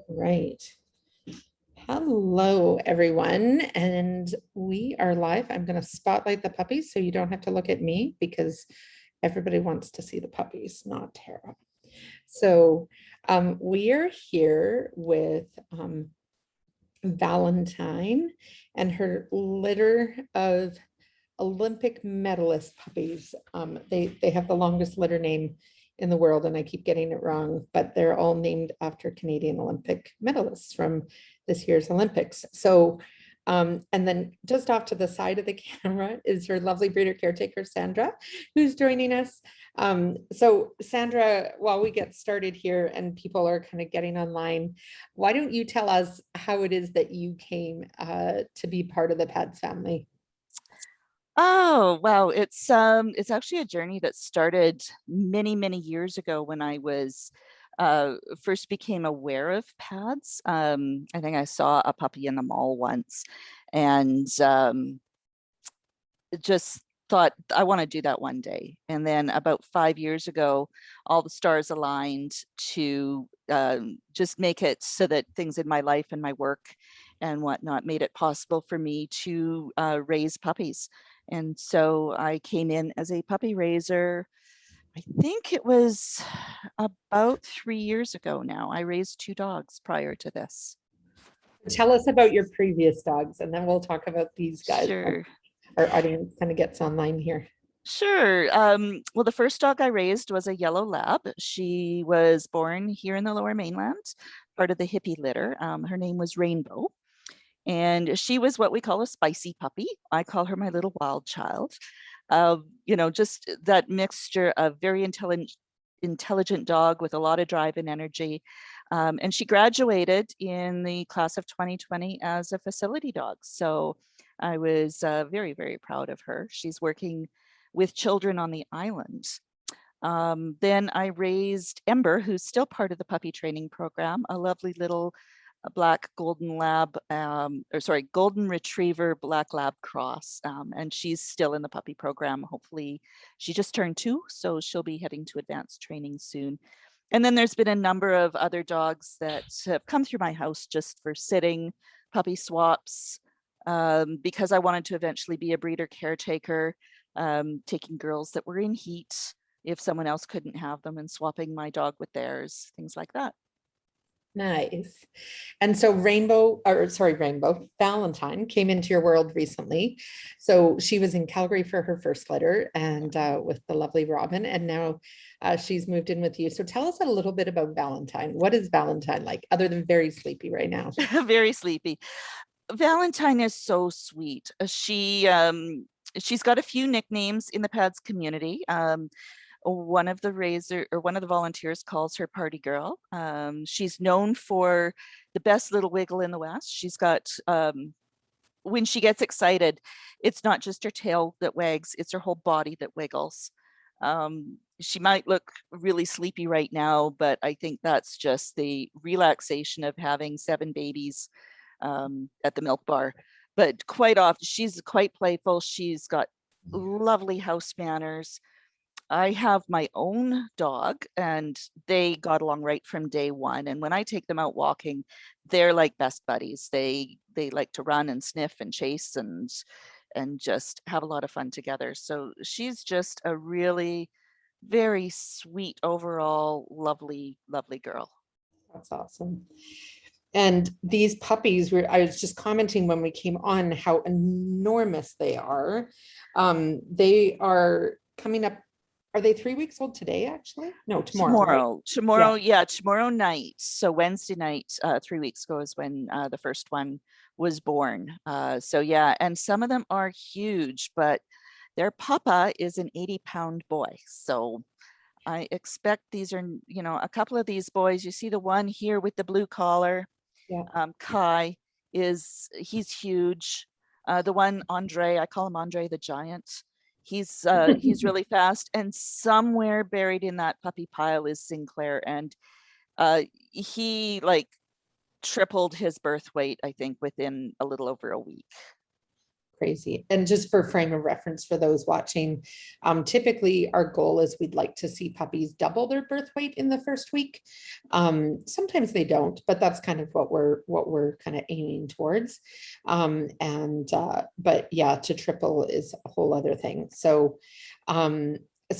Right. Hello, everyone. And we are live. I'm going to spotlight the puppies so you don't have to look at me because everybody wants to see the puppies, not Tara. So we are here with Valentine and her litter of Olympic medalist puppies. They have the longest litter name in the world, and I keep getting it wrong, but they're all named after Canadian Olympic medalists from this year's Olympics. So, and then just off to the side of the camera is her lovely breeder caretaker, Sandra, who's joining us. So Sandra, while we get started here and people are kind of getting online, why don't you tell us how it is that you came to be part of the Pads family? Oh, wow. It's actually a journey that started many, many years ago when I was first became aware of pads. I think I saw a puppy in the mall once and just thought I want to do that one day. And then about 5 years ago, all the stars aligned to just make it so that things in my life and my work and whatnot made it possible for me to raise puppies. And so I came in as a puppy raiser. I think it was about 3 years ago now. I raised two dogs prior to this. Tell us about your previous dogs, and then we'll talk about these guys when Sure. our audience kind of gets online here. Sure. Well, the first dog I raised was a yellow lab. She was born here in the Lower Mainland, part of the hippie litter. Her name was Rainbow, and she was what we call a spicy puppy. I call her my little wild child. Just that mixture of very intelligent dog with a lot of drive and energy. And she graduated in the class of 2020 as a facility dog. So I was very, very proud of her. She's working with children on the island. Then I raised Ember, who's still part of the puppy training program, a lovely little black golden lab, golden retriever black lab cross. And she's still in the puppy program. Hopefully, she just turned 2, so she'll be heading to advanced training soon. And then there's been a number of other dogs that have come through my house just for sitting, puppy swaps, because I wanted to eventually be a breeder caretaker, taking girls that were in heat if someone else couldn't have them and swapping my dog with theirs, things like that. Nice. And so Rainbow, Valentine came into your world recently. So she was in Calgary for her first litter and with the lovely Robin, and now she's moved in with you. So tell us a little bit about Valentine. What is Valentine like, other than very sleepy right now? Very sleepy. Valentine is so sweet. She's got a few nicknames in the PADS community. One of the volunteers calls her Party Girl. She's known for the best little wiggle in the West. She's got when she gets excited, it's not just her tail that wags, it's her whole body that wiggles. She might look really sleepy right now, but I think that's just the relaxation of having 7 babies at the milk bar. But quite often, she's quite playful. She's got lovely house manners. I have my own dog and they got along right from day one. And when I take them out walking, they're like best buddies. They like to run and sniff and chase and just have a lot of fun together. So she's just a really very sweet overall lovely lovely girl. That's awesome. And these puppies I was just commenting when we came on how enormous they are. They are coming up. Are they 3 weeks old today, actually? No, tomorrow, right? Tomorrow, Yeah. yeah, tomorrow night. So Wednesday night, 3 weeks ago is when the first one was born. So yeah, and some of them are huge, but their papa is an 80-pound boy. So I expect these are, a couple of these boys. You see the one here with the blue collar, Yeah. Kai he's huge. The one Andre, I call him Andre the Giant. He's really fast, and somewhere buried in that puppy pile is Sinclair, and he like tripled his birth weight, I think, within a little over a week. crazy. And just for frame of reference for those watching, typically our goal is we'd like to see puppies double their birth weight in the first week. Sometimes they don't, but that's kind of what we're kind of aiming towards. But yeah, to triple is a whole other thing. So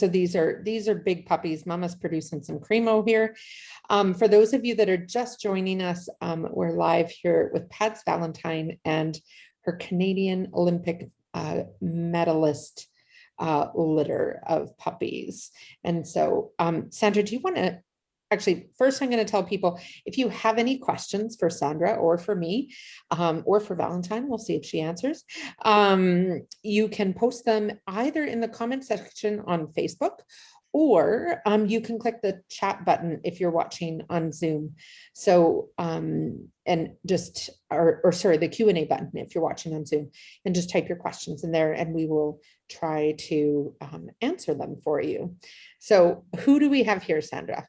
these are big puppies. Mama's producing some Cremo here. For those of you that are just joining us, we're live here with Pat's Valentine and her Canadian Olympic medalist litter of puppies. And so, Sandra, do you want to actually, first I'm going to tell people, if you have any questions for Sandra or for me, or for Valentine, we'll see if she answers. You can post them either in the comment section on Facebook, or you can click the chat button if you're watching on Zoom. So, and just, or sorry, the Q&A button if you're watching on Zoom, and just type your questions in there and we will try to answer them for you. So who do we have here, Sandra?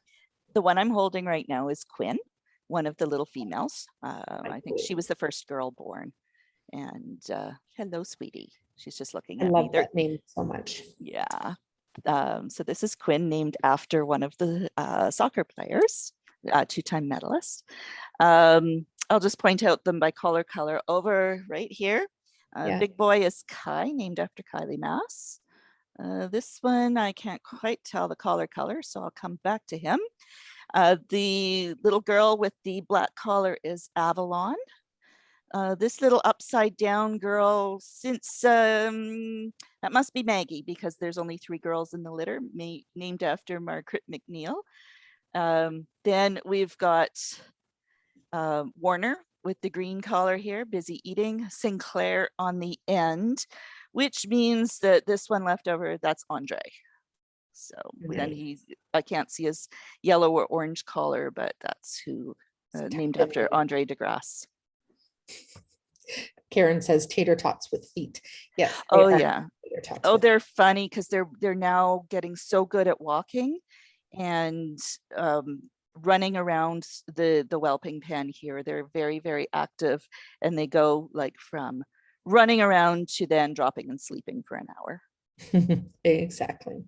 The one I'm holding right now is Quinn, one of the little females. I think she was the first girl born. And hello, sweetie. She's just looking at me. I love that name so much. Yeah. So this is Quinn, named after one of the soccer players, two-time medalist. I'll just point out them by color over right here. Big boy is Kai, named after Kylie Mass. This one, I can't quite tell the collar color, so I'll come back to him. The little girl with the black collar is Avalon. This little upside down girl, since that must be Maggie, because there's only 3 girls in the litter, named after Margaret McNeil. Then we've got Warner with the green collar here, busy eating. Sinclair on the end, which means that this one left over, that's Andre. So then I can't see his yellow or orange collar, but that's who, named after Andre DeGrasse. Karen says tater tots with feet. Yes. Oh yeah. Oh, they're funny because they're now getting so good at walking and running around the whelping pen here. They're very, very active, and they go like from running around to then dropping and sleeping for an hour. Exactly.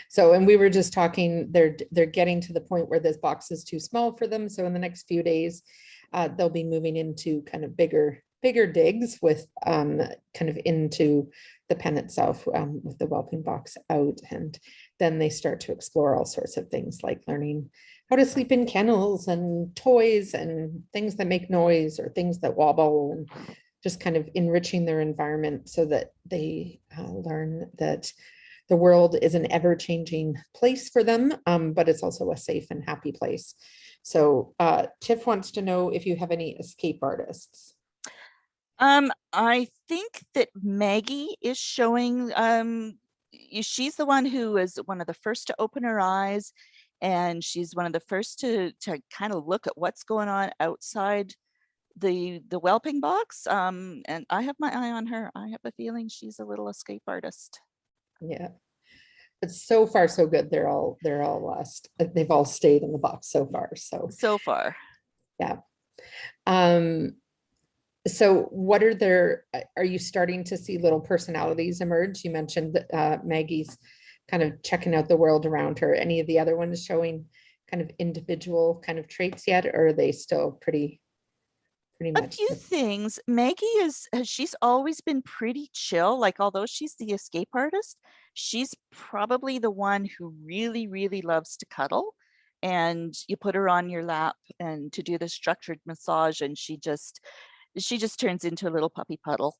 So, and we were just talking, they're getting to the point where this box is too small for them. So in the next few days, they'll be moving into kind of bigger digs with kind of into the pen itself, with the whelping box out. And then they start to explore all sorts of things like learning how to sleep in kennels and toys and things that make noise or things that wobble, and just kind of enriching their environment so that they learn that the world is an ever-changing place for them, but it's also a safe and happy place. So Tiff wants to know if you have any escape artists. I think that Maggie is showing, she's the one who was one of the first to open her eyes, and she's one of the first to kind of look at what's going on outside the whelping box. And I have my eye on her. I have a feeling she's a little escape artist. Yeah, but so far so good. They've all stayed in the box so far. So far. Yeah. So what are you starting to see little personalities emerge? You mentioned Maggie's kind of checking out the world around her. Any of the other ones showing kind of individual kind of traits yet, or are they still pretty much? A few things. Maggie she's always been pretty chill. Like, although she's the escape artist, she's probably the one who really, really loves to cuddle. And you put her on your lap and to do the structured massage, and she just turns into a little puppy puddle,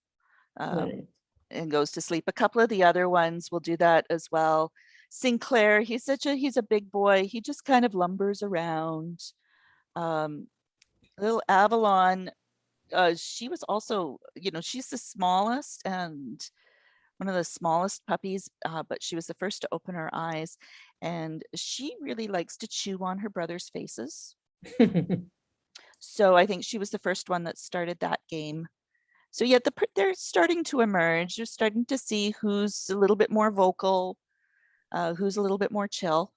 and goes to sleep. A couple of the other ones will do that as well. Sinclair, he's a big boy. He just kind of lumbers around. Little Avalon, she was also, she's the smallest and one of the smallest puppies, but she was the first to open her eyes, and she really likes to chew on her brother's faces. So I think she was the first one that started that game. So yeah, they're starting to emerge. You're starting to see who's a little bit more vocal, who's a little bit more chill.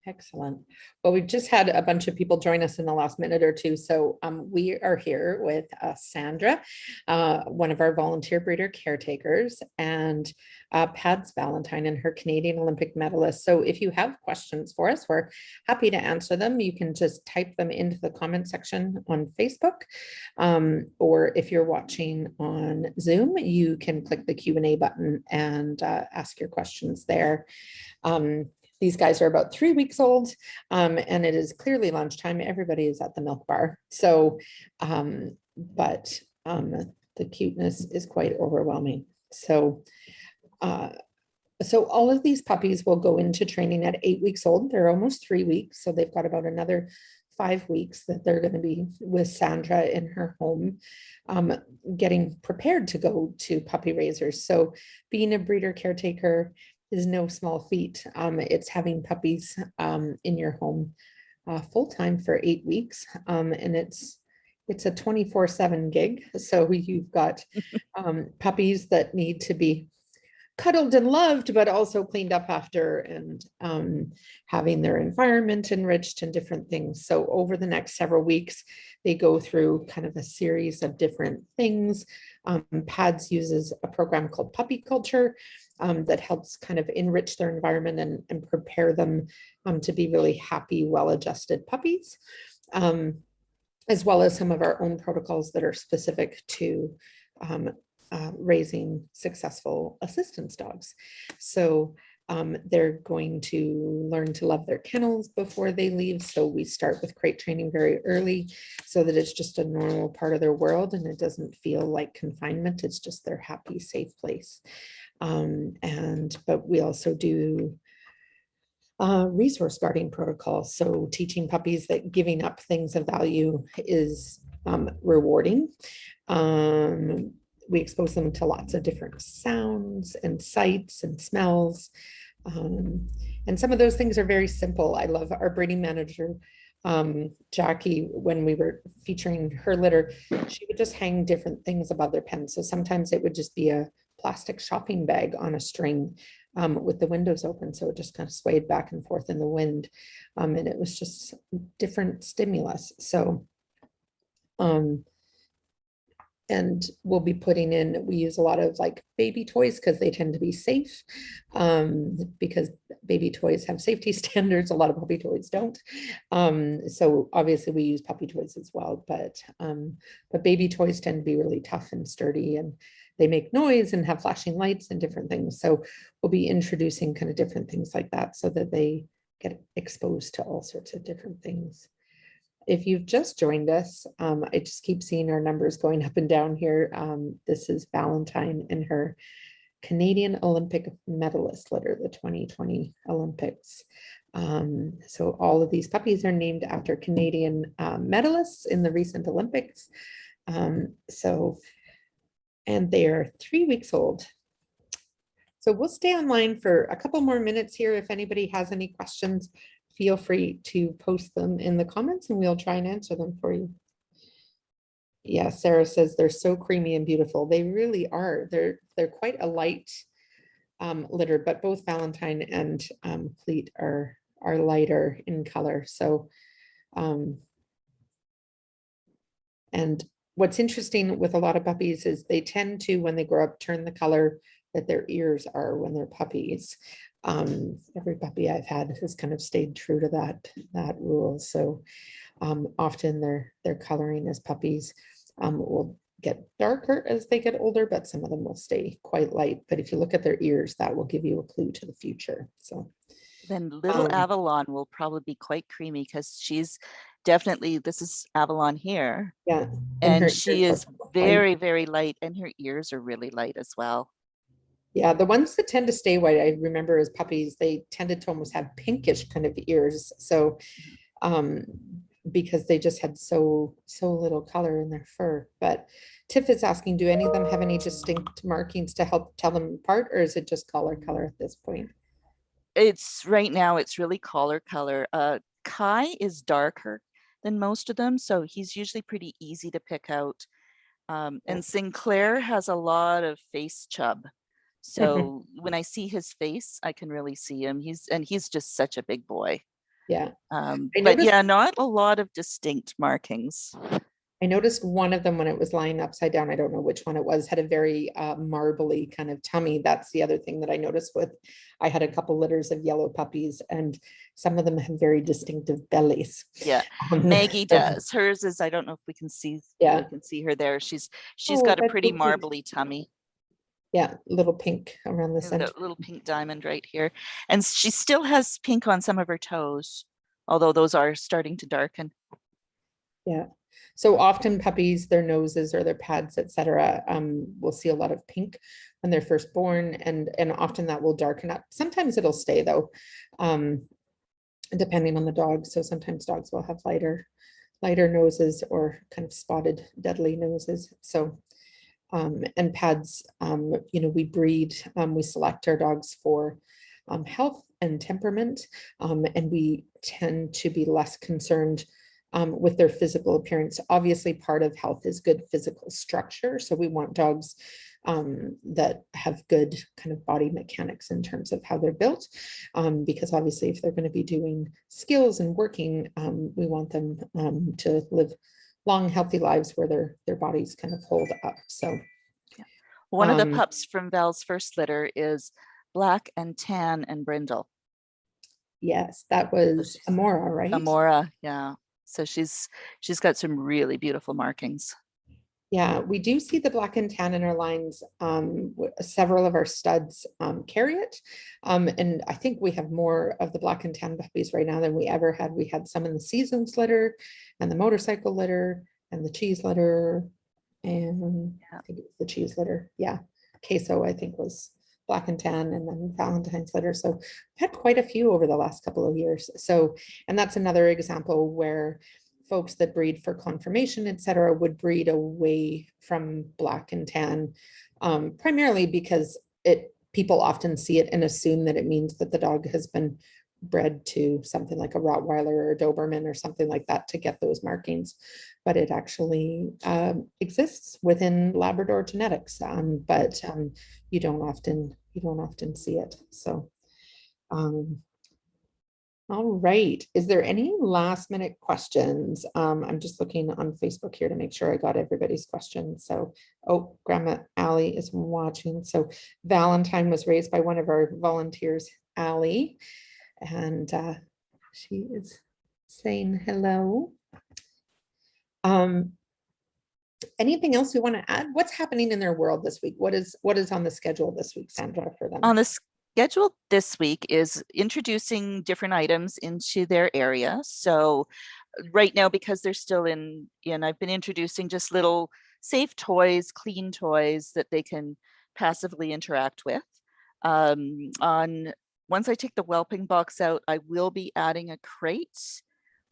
Excellent. Well, we've just had a bunch of people join us in the last minute or two. So we are here with Sandra, one of our volunteer breeder caretakers, and Pad's Valentine and her Canadian Olympic medalist. So if you have questions for us, we're happy to answer them. You can just type them into the comment section on Facebook. Or if you're watching on Zoom, you can click the Q&A button and ask your questions there. These guys are about 3 weeks old, and it is clearly lunchtime. Everybody is at the milk bar. So, but the cuteness is quite overwhelming. So, so all of these puppies will go into training at 8 weeks old. They're almost 3 weeks. So they've got about another 5 weeks that they're going to be with Sandra in her home, getting prepared to go to puppy raisers. So being a breeder caretaker is no small feat. It's having puppies in your home full-time for 8 weeks. And it's a 24/7 gig. So you've got puppies that need to be cuddled and loved, but also cleaned up after, and having their environment enriched and different things. So over the next several weeks, they go through kind of a series of different things. PADS uses a program called Puppy Culture that helps kind of enrich their environment and prepare them to be really happy, well-adjusted puppies, as well as some of our own protocols that are specific to raising successful assistance dogs. So they're going to learn to love their kennels before they leave. So we start with crate training very early so that it's just a normal part of their world and it doesn't feel like confinement. It's just their happy, safe place. But we also do resource guarding protocols. So teaching puppies that giving up things of value is rewarding. We expose them to lots of different sounds and sights and smells. And some of those things are very simple. I love our breeding manager, Jackie, when we were featuring her litter, she would just hang different things above their pens. So sometimes it would just be a plastic shopping bag on a string with the windows open. So it just kind of swayed back and forth in the wind. And it was just different stimulus. So, and we'll be putting in, we use a lot of like baby toys because they tend to be safe, because baby toys have safety standards. A lot of puppy toys don't. So obviously we use puppy toys as well, but baby toys tend to be really tough and sturdy, and they make noise and have flashing lights and different things. So we'll be introducing kind of different things like that so that they get exposed to all sorts of different things. If you've just joined us, I just keep seeing our numbers going up and down here. This is Valentine and her Canadian Olympic medalist litter, the 2020 Olympics. So all of these puppies are named after Canadian medalists in the recent Olympics. And they are 3 weeks old. So we'll stay online for a couple more minutes here. If anybody has any questions, feel free to post them in the comments and we'll try and answer them for you. Yeah, Sarah says they're so creamy and beautiful. They really are. They're quite a light litter, but both Valentine and Fleet are lighter in color. So, and what's interesting with a lot of puppies is they tend to, when they grow up, turn the color that their ears are when they're puppies. Every puppy I've had has kind of stayed true to that rule. So often their coloring as puppies will get darker as they get older, but some of them will stay quite light. But if you look at their ears, that will give you a clue to the future. So then little Avalon will probably be quite creamy because she's definitely, this is Avalon here. Yeah. And she is very, very light, and her ears are really light as well. Yeah, the ones that tend to stay white, I remember as puppies, they tended to almost have pinkish kind of ears. So because they just had so little color in their fur. But Tiff is asking, do any of them have any distinct markings to help tell them apart, or is it just collar at this point? It's right now, it's really collar. Kai is darker than most of them, so he's usually pretty easy to pick out. And Sinclair has a lot of face chub. So when I see his face, I can really see him. He's just such a big boy. Yeah. I But noticed yeah, not a lot of distinct markings. I noticed one of them when it was lying upside down. I don't know which one it was, had a very marbly kind of tummy. That's the other thing that I noticed with, I had a couple litters of yellow puppies and some of them have very distinctive bellies. Yeah, Maggie does. Hers is, I don't know if we can see, yeah. you can see her there. She's Oh, got a that's pretty so cute. marbly tummy. Yeah, little pink around the There's center. a little pink diamond right here. And she still has pink on some of her toes, although those are starting to darken. Yeah. So often puppies, their noses or their pads, etc., we'll see a lot of pink when they're first born, and often that will darken up. Sometimes it'll stay though, depending on the dog. So sometimes dogs will have lighter noses or kind of spotted, deadly noses. So and pads, we breed, we select our dogs for health and temperament, and we tend to be less concerned with their physical appearance. Obviously, part of health is good physical structure. So we want dogs that have good kind of body mechanics in terms of how they're built, because obviously if they're going to be doing skills and working, we want them to live long, healthy lives where their bodies kind of hold up. So yeah. One of the pups from Val's first litter is black and tan and brindle. Yes, that was So Amora, right? Amora, yeah. So she's got some really beautiful markings. Yeah, we do see the black and tan in our lines. Several of our studs carry it. And I think we have more of the black and tan puppies right now than we ever had. We had some in the seasons litter and the motorcycle litter and the cheese litter. And I think it was the cheese litter. Yeah. Queso, I think, was black and tan, and then Valentine's litter. So we've had quite a few over the last couple of years. So, and that's another example where folks that breed for conformation, et cetera, would breed away from black and tan, primarily because people often see it and assume that it means that the dog has been bred to something like a Rottweiler or a Doberman or something like that to get those markings, but it actually exists within Labrador genetics, but you don't often see it. So all right. Is there any last minute questions? I'm just looking on Facebook here to make sure I got everybody's questions. So, oh, Grandma Allie is watching. So Valentine was raised by one of our volunteers, Allie, and she is saying hello. Anything else you want to add? What's happening in their world this week? What is on the schedule this week, Sandra, for them? On the schedule this week is introducing different items into their area. So right now, because they're still in, I've been introducing just little safe toys, clean toys that they can passively interact with. Once I take the whelping box out, I will be adding a crate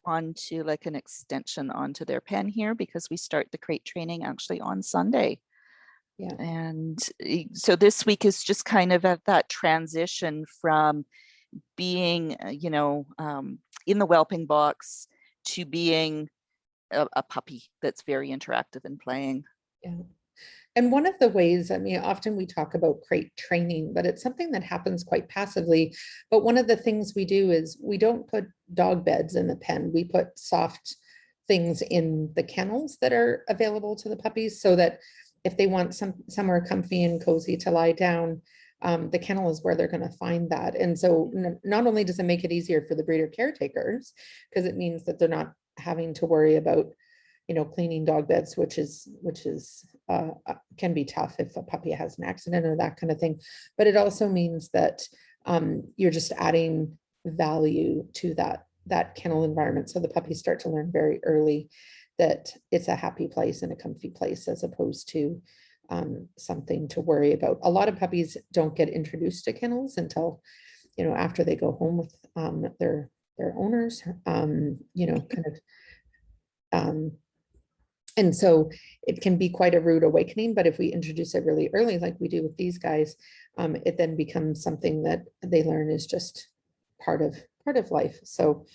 onto like an extension onto their pen here, because we start the crate training actually on Sunday. Yeah. And so this week is just kind of at that transition from being, in the whelping box to being a puppy that's very interactive and playing. Yeah. And one of the ways, I mean, often we talk about crate training, but it's something that happens quite passively. But one of the things we do is we don't put dog beds in the pen. We put soft things in the kennels that are available to the puppies, so that if they want somewhere comfy and cozy to lie down, the kennel is where they're going to find that. And so not only does it make it easier for the breeder caretakers, because it means that they're not having to worry about cleaning dog beds, which is can be tough if a puppy has an accident or that kind of thing. But it also means that you're just adding value to that kennel environment. So the puppies start to learn very early that it's a happy place and a comfy place, as opposed to something to worry about. A lot of puppies don't get introduced to kennels until after they go home with their owners, kind of. And so it can be quite a rude awakening, but if we introduce it really early, like we do with these guys, it then becomes something that they learn is just part of life. So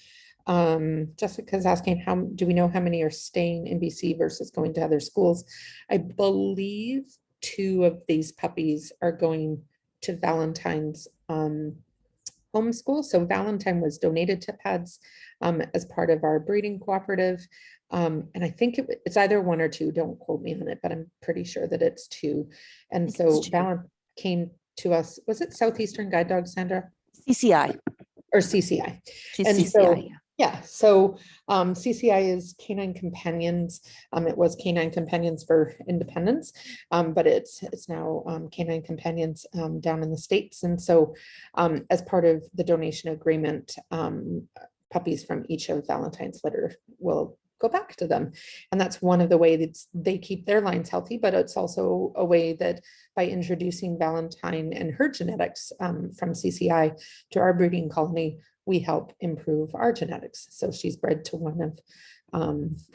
Jessica's asking, how do we know how many are staying in BC versus going to other schools? I believe 2 of these puppies are going to Valentine's homeschool. So Valentine was donated to Pets as part of our breeding cooperative. And I think it's either one or two, don't quote me on it, but I'm pretty sure that it's two. And so Valentine came to us, was it Southeastern Guide Dog, Sandra? CCI. Or CCI. She's And CCI, so, yeah. yeah, so CCI is Canine Companions. It was Canine Companions for Independence, but it's now Canine Companions down in the States. And so as part of the donation agreement, puppies from each of Valentine's litter will go back to them. And that's one of the ways that they keep their lines healthy, but it's also a way that by introducing Valentine and her genetics from CCI to our breeding colony, we help improve our genetics. So she's bred to one of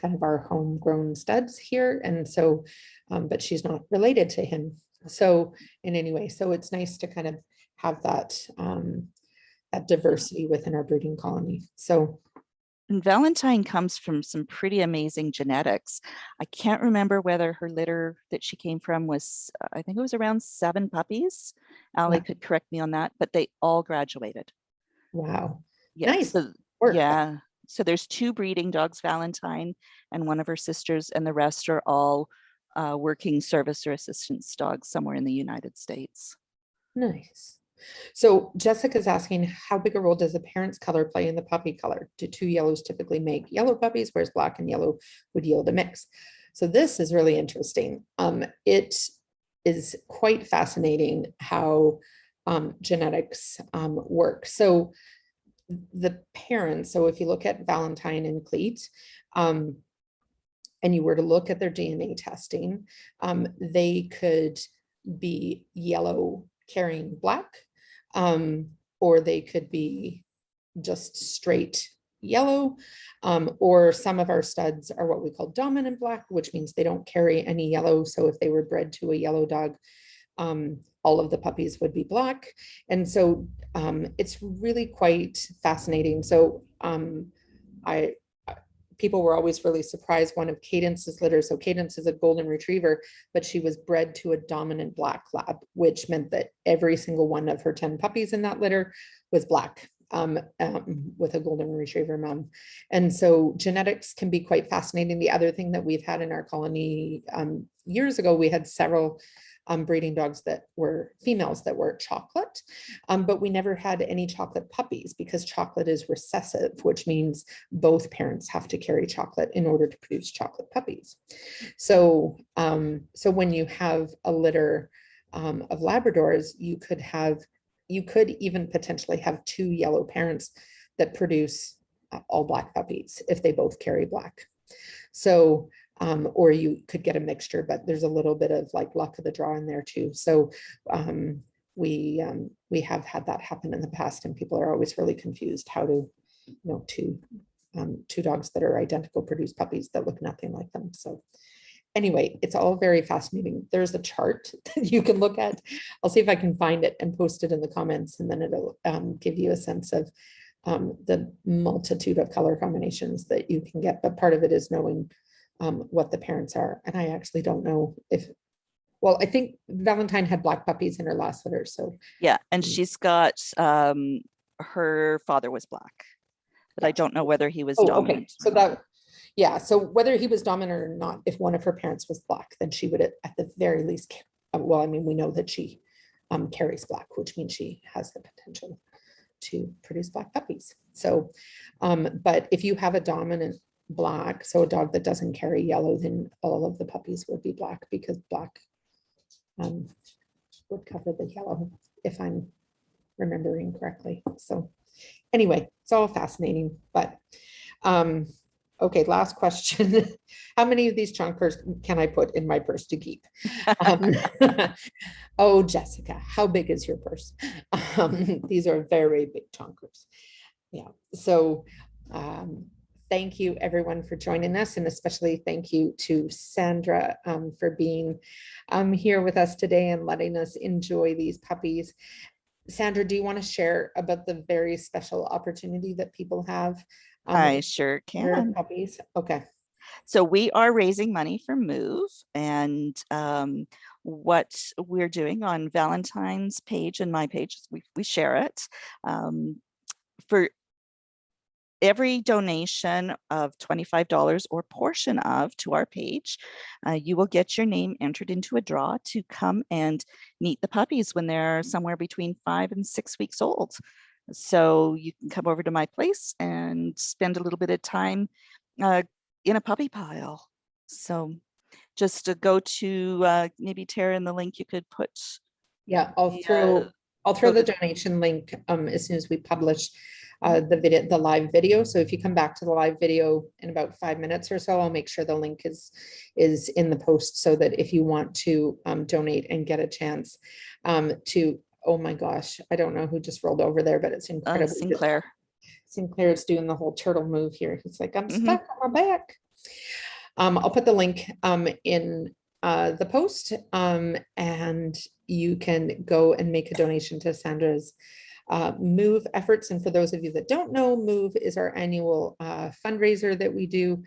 kind of our homegrown studs here. And so, but she's not related to him. So in any way, so it's nice to kind of have that, that diversity within our breeding colony. So and Valentine comes from some pretty amazing genetics. I can't remember whether her litter that she came from was, I think it was around 7 puppies. Allie could correct me on that, but they all graduated. Wow. Yeah. Nice. So, yeah. So there's 2 breeding dogs, Valentine and one of her sisters, and the rest are all working service or assistance dogs somewhere in the United States. Nice. So Jessica's asking, how big a role does the parent's color play in the puppy color? Do 2 yellows typically make yellow puppies, whereas black and yellow would yield a mix? So this is really interesting. It is quite fascinating how genetics work. So the parents, so if you look at Valentine and Cleet, and you were to look at their DNA testing, they could be yellow carrying black, or they could be just straight yellow, or some of our studs are what we call dominant black, which means they don't carry any yellow. So if they were bred to a yellow dog, all of the puppies would be black. And so it's really quite fascinating. So people were always really surprised. One of Cadence's litter, so Cadence is a golden retriever, but she was bred to a dominant black lab, which meant that every single one of her 10 puppies in that litter was black, with a golden retriever mom. And so genetics can be quite fascinating. The other thing that we've had in our colony, years ago, we had several breeding dogs that were females that were chocolate, but we never had any chocolate puppies because chocolate is recessive, which means both parents have to carry chocolate in order to produce chocolate puppies. So, so when you have a litter of Labradors, you could even potentially have 2 yellow parents that produce all black puppies if they both carry black. So or you could get a mixture, but there's a little bit of like luck of the draw in there too. So we have had that happen in the past, and people are always really confused how to, two dogs that are identical produce puppies that look nothing like them. So anyway, it's all very fascinating. There's a chart that you can look at. I'll see if I can find it and post it in the comments, and then it'll give you a sense of the multitude of color combinations that you can get. But part of it is knowing what the parents are. And I actually don't know if, well, I think Valentine had black puppies in her last litter. So yeah, and she's got her father was black, but I don't know whether he was dominant. Okay. So that, yeah. So whether he was dominant or not, if one of her parents was black, then she would at the very least, well, I mean, we know that she carries black, which means she has the potential to produce black puppies. So, but if you have a dominant black, so a dog that doesn't carry yellow, then all of the puppies would be black, because black would cover the yellow, if I'm remembering correctly. So anyway, it's all fascinating. But okay, last question. How many of these chonkers can I put in my purse to keep? Oh, Jessica, how big is your purse? These are very big chonkers. Yeah. So thank you everyone for joining us, and especially thank you to Sandra for being here with us today and letting us enjoy these puppies. Sandra, do you want to share about the very special opportunity that people have? I sure can. Puppies. Okay. So we are raising money for Move, and what we're doing on Valentine's page and my page. We share it. For every donation of $25 or portion of to our page, you will get your name entered into a draw to come and meet the puppies when they're somewhere between 5 and 6 weeks old. So you can come over to my place and spend a little bit of time in a puppy pile. So just to go to maybe Tara, in the link you could put. Yeah, I'll the, throw the donation link as soon as we publish the live video. So if you come back to the live video in about 5 minutes or so, I'll make sure the link is in the post, so that if you want to donate and get a chance to, oh my gosh, I don't know who just rolled over there, but it's incredible. Sinclair. Sinclair's doing the whole turtle move here. He's like, I'm Mhm. stuck on my back. I'll put the link in the post, and you can go and make a donation to Sandra's Move efforts. And for those of you that don't know, Move is our annual fundraiser that we do,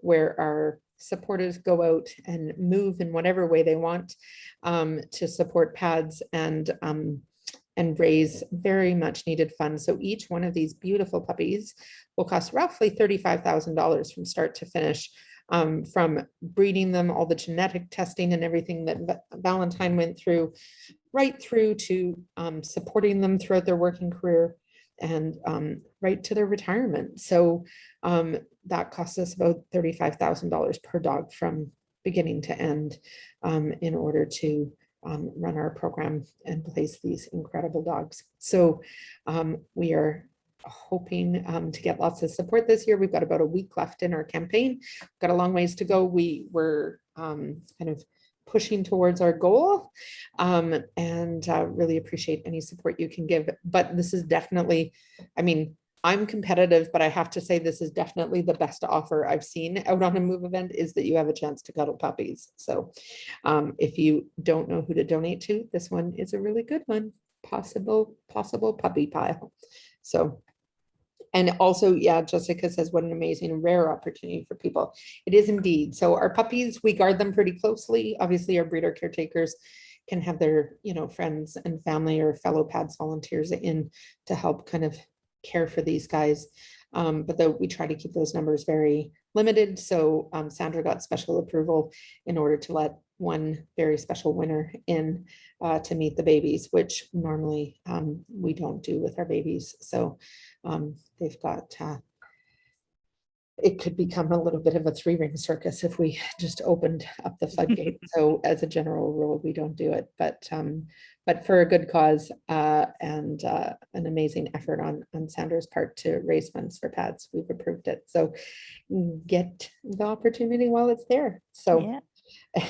where our supporters go out and move in whatever way they want to support PADS and raise very much needed funds. So each one of these beautiful puppies will cost roughly $35,000 from start to finish, from breeding them, all the genetic testing and everything that Valentine went through, right through to supporting them throughout their working career, and right to their retirement. So that costs us about $35,000 per dog from beginning to end, in order to run our program and place these incredible dogs. So we are hoping to get lots of support this year. We've got about a week left in our campaign. Got a long ways to go. We were kind of pushing towards our goal, and really appreciate any support you can give. But this is definitely, I mean, I'm competitive, but I have to say this is definitely the best offer I've seen out on a Move event, is that you have a chance to cuddle puppies. So if you don't know who to donate to, this one is a really good one. Possible puppy pile. So, and also, yeah, Jessica says, what an amazing rare opportunity for people. It is indeed. So our puppies, we guard them pretty closely. Obviously, our breeder caretakers can have their, friends and family or fellow PADS volunteers in to help kind of care for these guys. But though we try to keep those numbers very limited. So Sandra got special approval in order to let one very special winner in to meet the babies, which normally we don't do with our babies. So they've got, it could become a little bit of a three-ring circus if we just opened up the floodgate. So as a general rule, we don't do it, but for a good cause and an amazing effort on Sandra's part to raise funds for PADS, we've approved it. So get the opportunity while it's there. So yeah.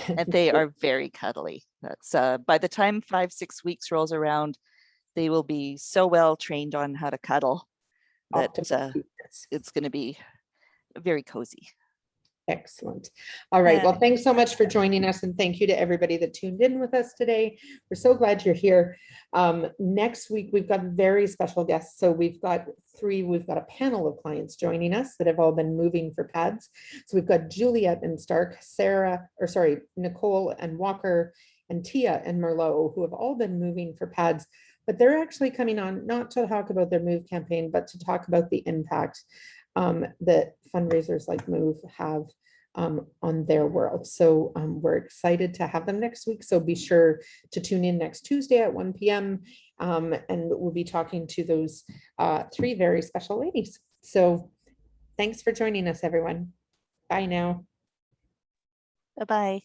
And they are very cuddly. That's by the time 5-6 weeks rolls around, they will be so well trained on how to cuddle that it's going to be very cozy. Excellent. All right. Well, thanks so much for joining us, and thank you to everybody that tuned in with us today. We're so glad you're here. Next week, we've got very special guests. So we've got a panel of clients joining us that have all been moving for PADS. So we've got Juliet and Stark, Nicole and Walker, and Tia and Merlot, who have all been moving for PADS, but they're actually coming on not to talk about their Move campaign, but to talk about the impact that fundraisers like Move have on their world. So we're excited to have them next week. So be sure to tune in next Tuesday at 1 p.m. And we'll be talking to those 3 very special ladies. So thanks for joining us, everyone. Bye now. Bye-bye.